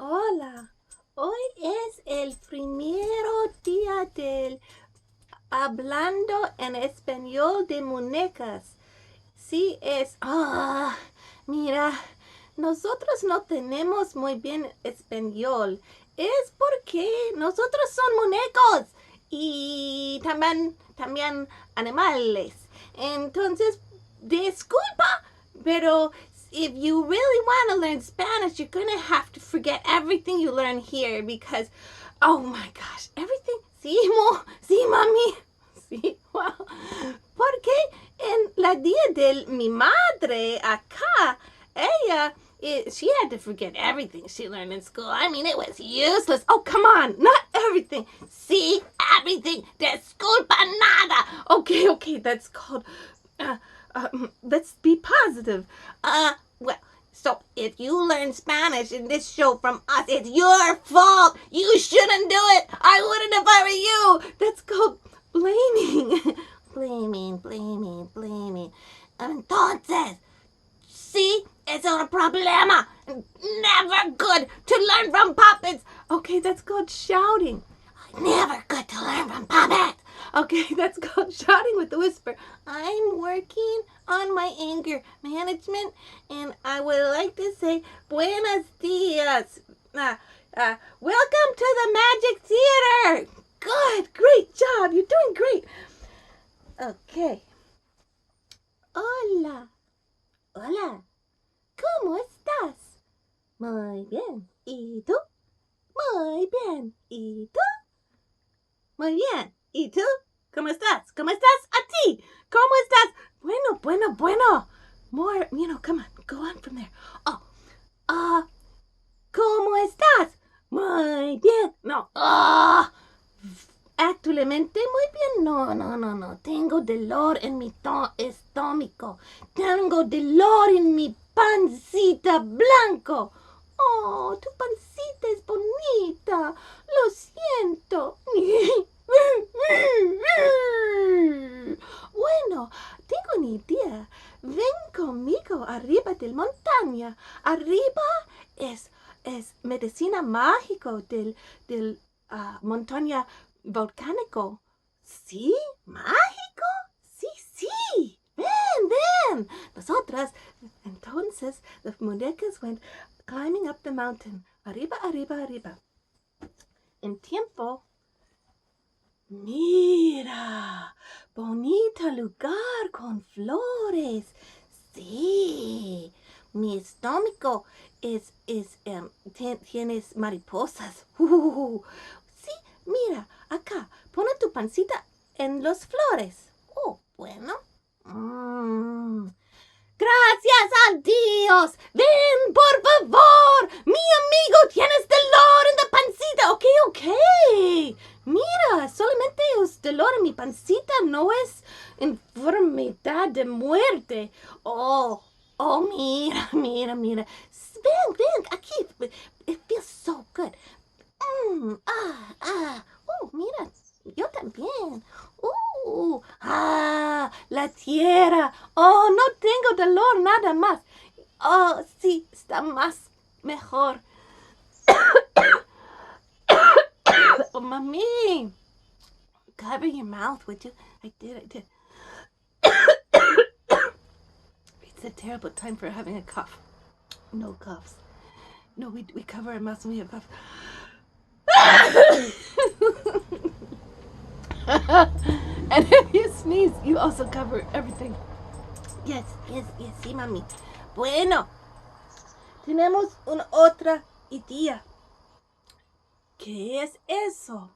Hola, hoy es el primero día del hablando en español de muñecas. Sí, mira, nosotros no tenemos muy bien español. Es porque nosotros son muñecos y también animales. Entonces, disculpa, pero if you really want to learn Spanish, you're going to have to forget everything you learn here because, oh my gosh, everything. Sí, sí, mami. Sí, wow. Porque en la día de mi madre acá, ella, she had to forget everything she learned in school. I mean, it was useless. Oh, come on, not everything. See, everything. Disculpa nada. Okay, that's called, let's be positive. Well, so if you learn Spanish in this show from us, it's your fault. You shouldn't do it. I wouldn't if I were you. That's called blaming. blaming. Entonces, see, it's a problema. Never good to learn from puppets. Okay, that's called shouting. Never good to learn from puppets. Okay, that's called shouting with the whisper. I'm working on my anger management, and I would like to say buenos dias. Welcome to the Magic Theater. Good, great job. You're doing great. Okay. Hola. ¿Cómo estás? Muy bien. ¿Y tú? Muy bien. ¿Y tú? Muy bien. ¿Y tú? ¿Cómo estás? ¿Cómo estás? A ti. ¿Cómo estás? Bueno. More, come on. Go on from there. ¿Cómo estás? Muy bien. No. Actualmente muy bien. No. Tengo dolor en mi estómago. Tengo dolor en mi pancita blanco. Oh, tu pancita es bonita. Lo siento. Bueno, tengo una idea. Ven conmigo arriba de la montaña. Arriba es medicina mágico del montaña volcánico. ¿Sí? ¿Mágico? Sí. Ven. Nosotras, entonces, the muñecas went climbing up the mountain. Arriba. En tiempo. Mira, bonito lugar con flores. Sí, mi estómago tienes mariposas. Sí, mira, acá, pon tu pancita en las flores. Oh, bueno. Gracias a Dios. Ven, por favor. Mi amigo, tienes dolor en la pancita. Ok. Mira, solamente es dolor en mi pancita, no es enfermedad de muerte. Oh, mira. Ven, aquí. It feels so good. Mira, yo también. La tierra. Oh, no tengo dolor nada más. Oh, sí, está más mejor. Oh, mami. Cover your mouth, would you? I did. It's a terrible time for having a cough. No coughs. No, we cover our mouths when we have cough. And if you sneeze, you also cover everything. Yes, sí, mami. Bueno, tenemos una otra idea. ¿Qué es eso?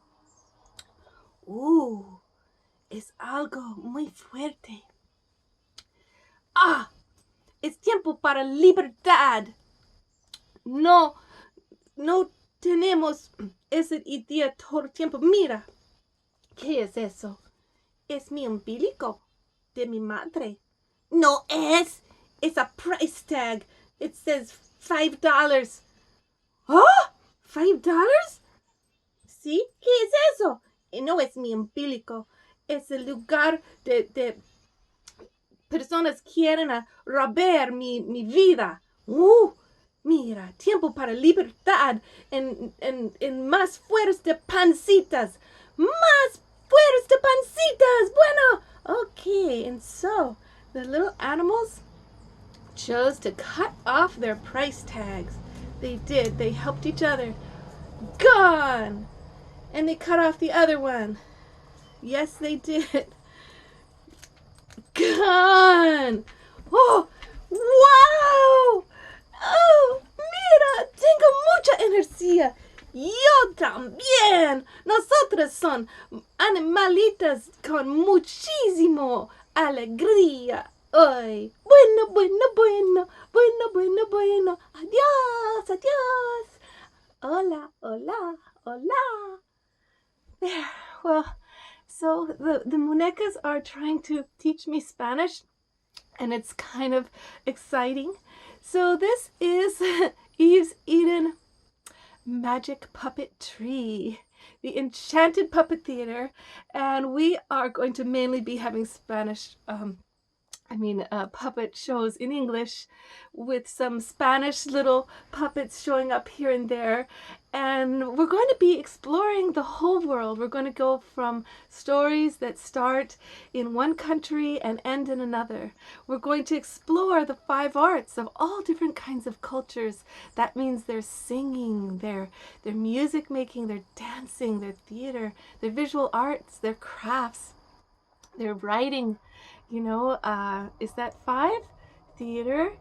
Es algo muy fuerte. Es tiempo para libertad. No tenemos esa idea todo el tiempo. Mira, ¿qué es eso? Es mi umbilico de mi madre. No es. It's a price tag. It says $5. $5? ¿Sí? ¿Qué es eso? No es mi umbilico. Es el lugar de personas quieren robar mi vida. Mira, tiempo para libertad en más fuertes pancitas. Más fuertes pancitas. Bueno, okay, and so the little animals chose to cut off their price tags. They did. They helped each other. Gone! And they cut off the other one. Yes, they did. Gone! Oh, wow! Oh, mira, tengo mucha energía. Yo también. Nosotros son animalitas con muchísimo alegría hoy. Bueno, bueno, bueno, bueno, bueno, bueno. Adiós, adiós. Hola, hola, hola. There. Well, so the muñecas are trying to teach me Spanish, and it's kind of exciting. So this is Eve's Eden Magic Puppet Tree, the Enchanted Puppet Theater, and we are going to mainly be having Spanish puppet shows in English with some Spanish little puppets showing up here and there. And we're going to be exploring the whole world. We're going to go from stories that start in one country and end in another. We're going to explore the 5 arts of all different kinds of cultures. That means their singing, their music making, their dancing, their theater, their visual arts, their crafts, their writing. Is that 5? Theater,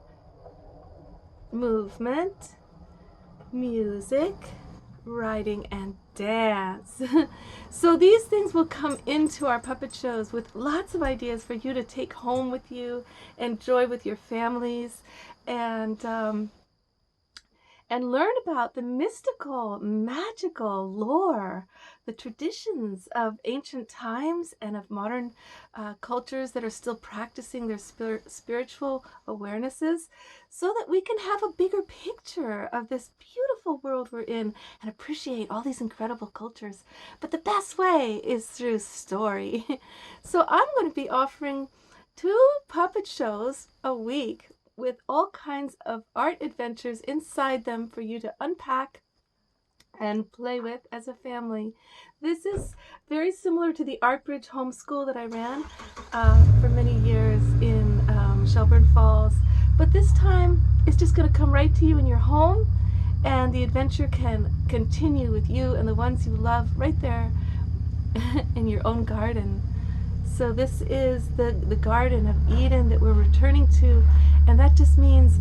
movement, music, writing, and dance. So these things will come into our puppet shows with lots of ideas for you to take home with you, enjoy with your families, and learn about the mystical, magical lore, the traditions of ancient times and of modern cultures that are still practicing their spiritual awarenesses, so that we can have a bigger picture of this beautiful world we're in and appreciate all these incredible cultures. But the best way is through story. So I'm going to be offering 2 puppet shows a week with all kinds of art adventures inside them for you to unpack and play with as a family. This is very similar to the Art Bridge homeschool that I ran for many years in Shelburne Falls, but this time it's just going to come right to you in your home, and the adventure can continue with you and the ones you love right there in your own garden. So this is the Garden of Eden that we're returning to, and that just means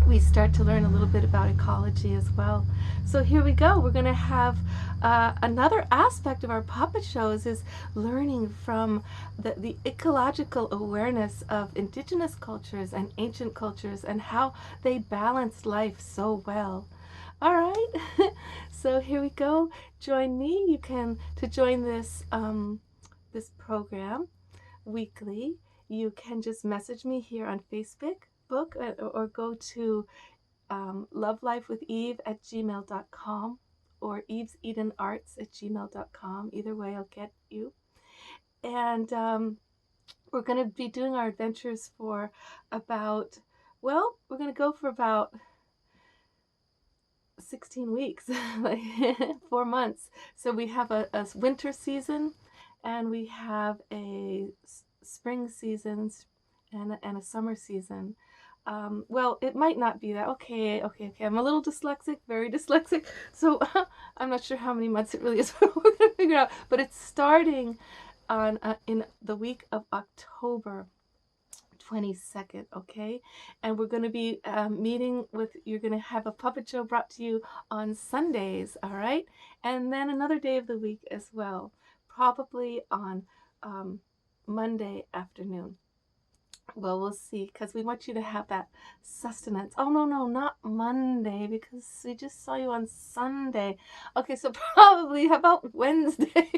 we start to learn a little bit about ecology as well. So here we go. We're going to have another aspect of our puppet shows is learning from the ecological awareness of indigenous cultures and ancient cultures and how they balance life so well. All right, so here we go. Join me. To join this this program weekly, you can just message me here on Facebook or go to lovelifewitheve@gmail.com or evesedenarts@gmail.com. Either way, I'll get you. And we're going to be doing our adventures for we're going to go for about 16 weeks, like 4 months. So we have a winter season, and we have a spring season and a summer season. Well, it might not be that. Okay. I'm a little dyslexic, very dyslexic. So I'm not sure how many months it really is. We're going to figure it out. But it's starting on in the week of October 22nd, okay? And we're going to be you're going to have a puppet show brought to you on Sundays, all right? And then another day of the week as well, probably on Monday afternoon. Well, we'll see, because we want you to have that sustenance. Oh, no, not Monday, because we just saw you on Sunday. Okay, so probably, how about Wednesday?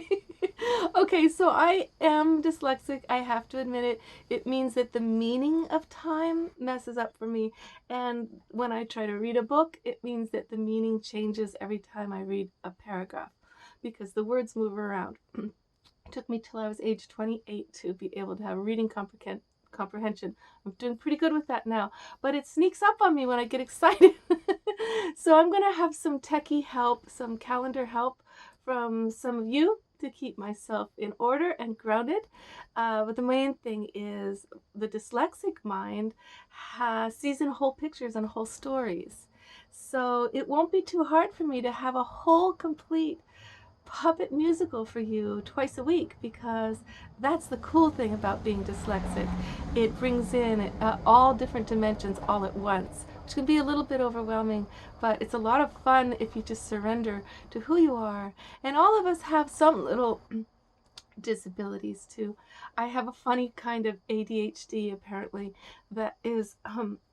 Okay, so I am dyslexic. I have to admit it. It means that the meaning of time messes up for me. And when I try to read a book, it means that the meaning changes every time I read a paragraph, because the words move around. It took me till I was age 28 to be able to have reading comprehension. I'm doing pretty good with that now, but it sneaks up on me when I get excited. So I'm going to have some techie help, some calendar help from some of you to keep myself in order and grounded. But the main thing is the dyslexic mind sees in whole pictures and whole stories. So it won't be too hard for me to have a whole complete puppet musical for you twice a week, because that's the cool thing about being dyslexic. It brings in all different dimensions all at once, which can be a little bit overwhelming, but it's a lot of fun if you just surrender to who you are. And all of us have some little disabilities too. I have a funny kind of ADHD apparently that is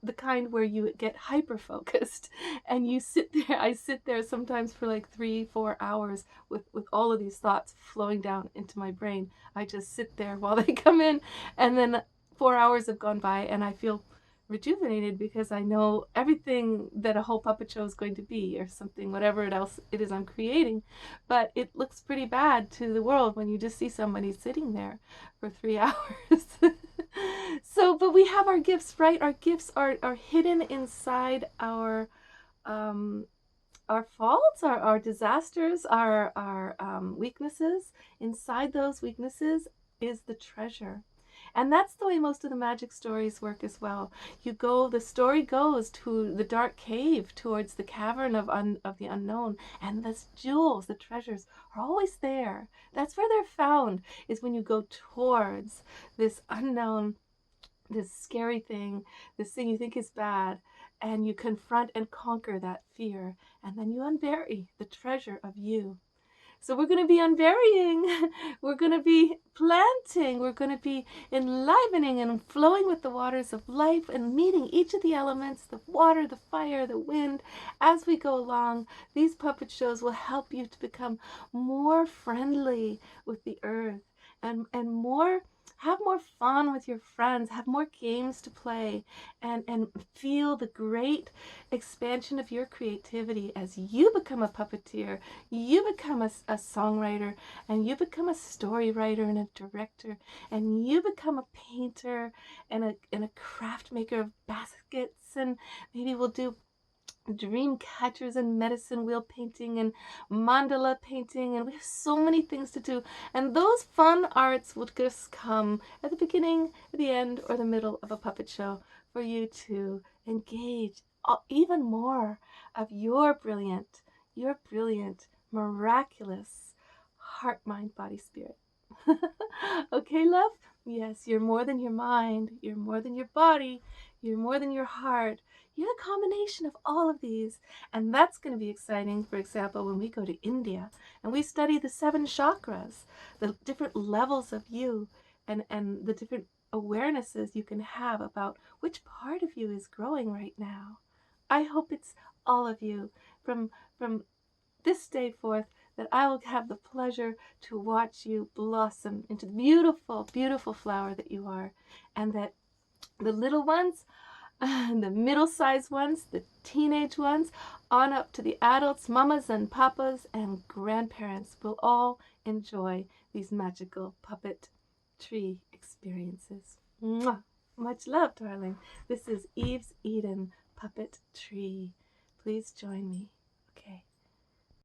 the kind where you get hyper focused and you sit there. I sit there sometimes for like 3-4 hours with all of these thoughts flowing down into my brain. I just sit there while they come in, and then 4 hours have gone by and I feel rejuvenated because I know everything that a whole puppet show is going to be, or something, whatever else it is I'm creating. But it looks pretty bad to the world when you just see somebody sitting there for 3 hours. So, but we have our gifts, right? Our gifts are hidden inside our faults, our disasters, our weaknesses. Inside those weaknesses is the treasure. And that's the way most of the magic stories work as well. The story goes to the dark cave, towards the cavern of the unknown, and the jewels, the treasures, are always there. That's where they're found, is when you go towards this unknown, this scary thing, this thing you think is bad, and you confront and conquer that fear, and then you unbury the treasure of you. So we're going to be unburying, we're going to be planting, we're going to be enlivening and flowing with the waters of life and meeting each of the elements, the water, the fire, the wind. As we go along, these puppet shows will help you to become more friendly with the earth, and have more fun with your friends, have more games to play, and feel the great expansion of your creativity as you become a puppeteer, you become a songwriter, and you become a story writer and a director, and you become a painter and a craft maker of baskets, and maybe we'll do dream catchers and medicine wheel painting and mandala painting, and we have so many things to do. And those fun arts will just come at the beginning, at the end, or the middle of a puppet show for you to engage even more of your brilliant, miraculous heart, mind, body, spirit. Okay, love? Yes, you're more than your mind, you're more than your body, you're more than your heart. You're the combination of all of these. And that's going to be exciting, for example, when we go to India and we study the 7 chakras, the different levels of you, and the different awarenesses you can have about which part of you is growing right now. I hope it's all of you from this day forth, that I will have the pleasure to watch you blossom into the beautiful, beautiful flower that you are, and that the little ones, the middle-sized ones, the teenage ones, on up to the adults, mamas and papas and grandparents will all enjoy these magical puppet tree experiences. Mwah! Much love, darling. This is Eve's Eden Puppet Tree. Please join me. Okay.